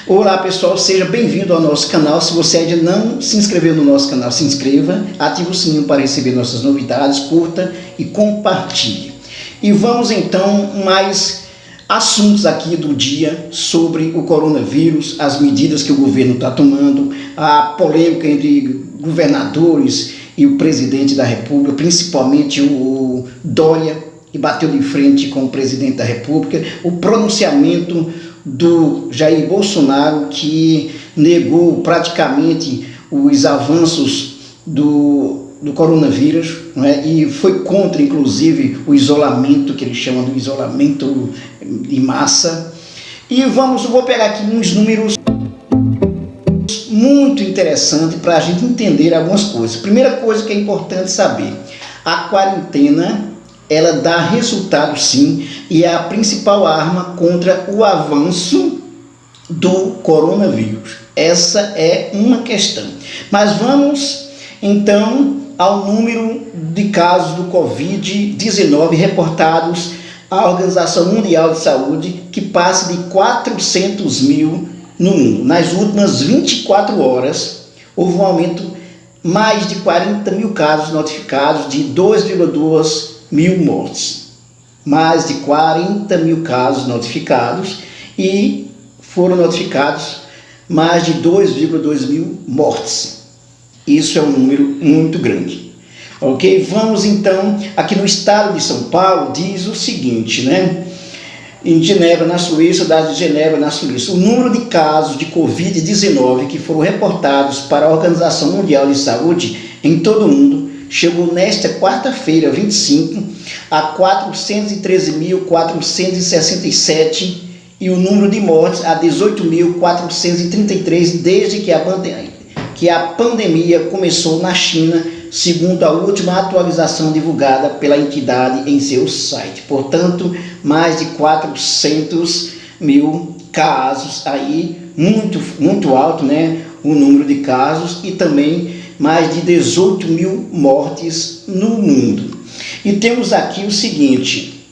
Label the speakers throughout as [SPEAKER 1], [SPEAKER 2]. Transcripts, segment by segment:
[SPEAKER 1] Olá pessoal, seja bem-vindo ao nosso canal. Se você ainda não se inscreveu no nosso canal, se inscreva, ative o sininho para receber nossas novidades, curta e compartilhe. E vamos então mais assuntos aqui do dia sobre o coronavírus, as medidas que o governo está tomando, a polêmica entre governadores e o presidente da República, principalmente o Dória, que bateu de frente com o presidente da República, o pronunciamento do Jair Bolsonaro, que negou praticamente os avanços do coronavírus, não é? E foi contra, inclusive, o isolamento, que eles chamam de isolamento de massa. E vou pegar aqui uns números muito interessantes para a gente entender algumas coisas. Primeira coisa que é importante saber, a quarentena ela dá resultado sim, e é a principal arma contra o avanço do coronavírus. Essa é uma questão. Mas vamos então ao número de casos do Covid-19 reportados à Organização Mundial de Saúde, que passa de 400 mil no mundo. Nas últimas 24 horas, houve um aumento mais de 40 mil casos notificados, de 2,2 mil mortes. Mais de 40 mil casos notificados e foram notificados mais de 2,2 mil mortes. Isso é um número muito grande. Ok? Vamos então, aqui no estado de São Paulo, diz o seguinte, né? Em Genebra, na Suíça, cidade de Genebra, na Suíça, o número de casos de Covid-19 que foram reportados para a Organização Mundial de Saúde em todo o mundo chegou nesta quarta-feira, 25, a 413.467 e o número de mortes a 18.433 desde que a pandemia começou na China, segundo a última atualização divulgada pela entidade em seu site. Portanto, mais de 400 mil casos aí, muito alto, né? O número de casos, e também mais de 18 mil mortes no mundo. E temos aqui o seguinte,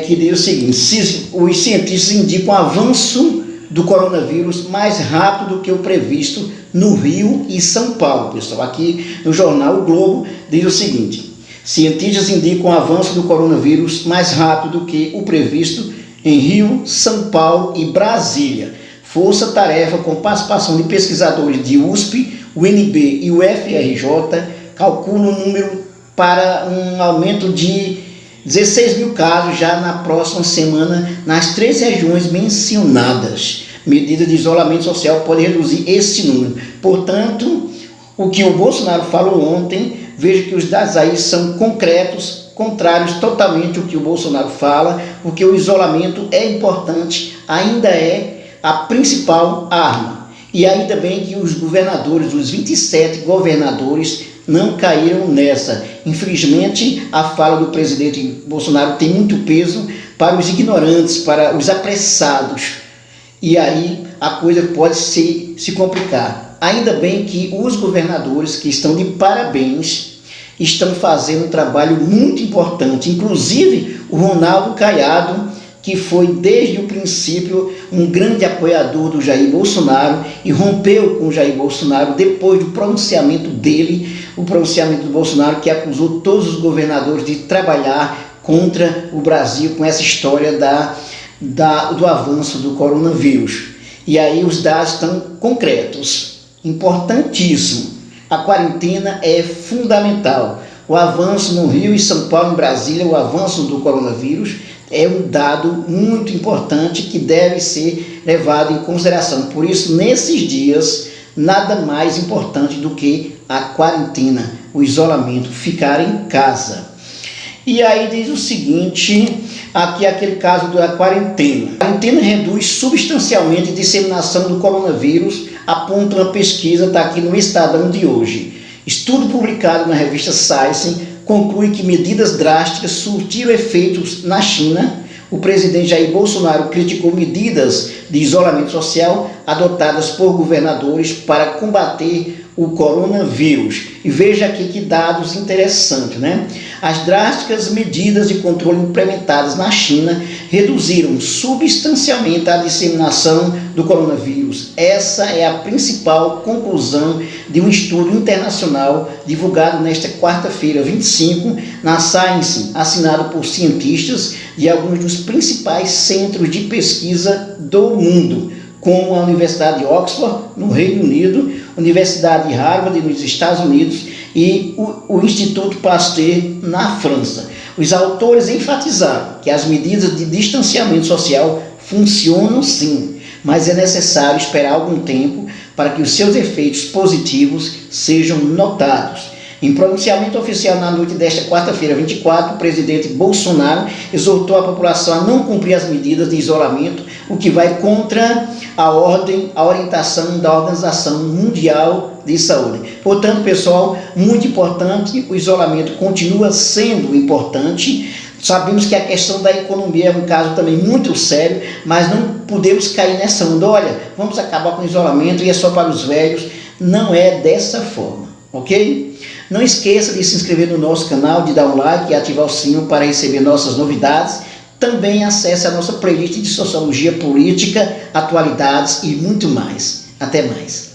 [SPEAKER 1] que diz o seguinte: os cientistas indicam o avanço do coronavírus mais rápido do que o previsto no Rio e São Paulo. Pessoal, aqui no jornal O Globo diz o seguinte: cientistas indicam o avanço do coronavírus mais rápido do que o previsto em Rio, São Paulo e Brasília. Força-tarefa com participação de pesquisadores de USP, UNB e UFRJ calcula um número para um aumento de 16 mil casos já na próxima semana nas 3 regiões mencionadas. Medidas de isolamento social podem reduzir esse número. Portanto, o que o Bolsonaro falou ontem, veja que os dados aí são concretos, contrários totalmente ao que o Bolsonaro fala, porque o isolamento é importante, ainda é a principal arma. E ainda bem que os governadores, os 27 governadores, não caíram nessa. Infelizmente, a fala do presidente Bolsonaro tem muito peso para os ignorantes, para os apressados. E aí a coisa pode se complicar. Ainda bem que os governadores, que estão de parabéns, estão fazendo um trabalho muito importante. Inclusive o Ronaldo Caiado, que foi desde o princípio um grande apoiador do Jair Bolsonaro e rompeu com o Jair Bolsonaro depois do pronunciamento dele, o pronunciamento do Bolsonaro, que acusou todos os governadores de trabalhar contra o Brasil com essa história do avanço do coronavírus. E aí os dados estão concretos, importantíssimo. A quarentena é fundamental. O avanço no Rio e São Paulo, em Brasília, o avanço do coronavírus é um dado muito importante que deve ser levado em consideração. Por isso, nesses dias, nada mais importante do que a quarentena, o isolamento, ficar em casa. E aí diz o seguinte, aqui aquele caso da quarentena. A quarentena reduz substancialmente a disseminação do coronavírus, aponta uma pesquisa, está aqui no Estadão de hoje. Estudo publicado na revista Science conclui que medidas drásticas surtiram efeitos na China. O presidente Jair Bolsonaro criticou medidas de isolamento social adotadas por governadores para combater o coronavírus. E veja aqui que dados interessantes, né? As drásticas medidas de controle implementadas na China reduziram substancialmente a disseminação do coronavírus. Essa é a principal conclusão de um estudo internacional divulgado nesta quarta-feira, 25, na Science, assinado por cientistas de alguns dos principais centros de pesquisa do mundo, como a Universidade de Oxford, no Reino Unido, Universidade de Harvard, nos Estados Unidos, e o Instituto Pasteur, na França. Os autores enfatizaram que as medidas de distanciamento social funcionam sim, mas é necessário esperar algum tempo para que os seus efeitos positivos sejam notados. Em pronunciamento oficial na noite desta quarta-feira, 24, o presidente Bolsonaro exortou a população a não cumprir as medidas de isolamento, o que vai contra a orientação da Organização Mundial de Saúde. Portanto, pessoal, muito importante, o isolamento continua sendo importante. Sabemos que a questão da economia é um caso também muito sério, mas não podemos cair nessa onda. Olha, vamos acabar com o isolamento e é só para os velhos. Não é dessa forma, ok? Não esqueça de se inscrever no nosso canal, de dar um like e ativar o sininho para receber nossas novidades. Também acesse a nossa playlist de Sociologia Política, Atualidades e muito mais. Até mais.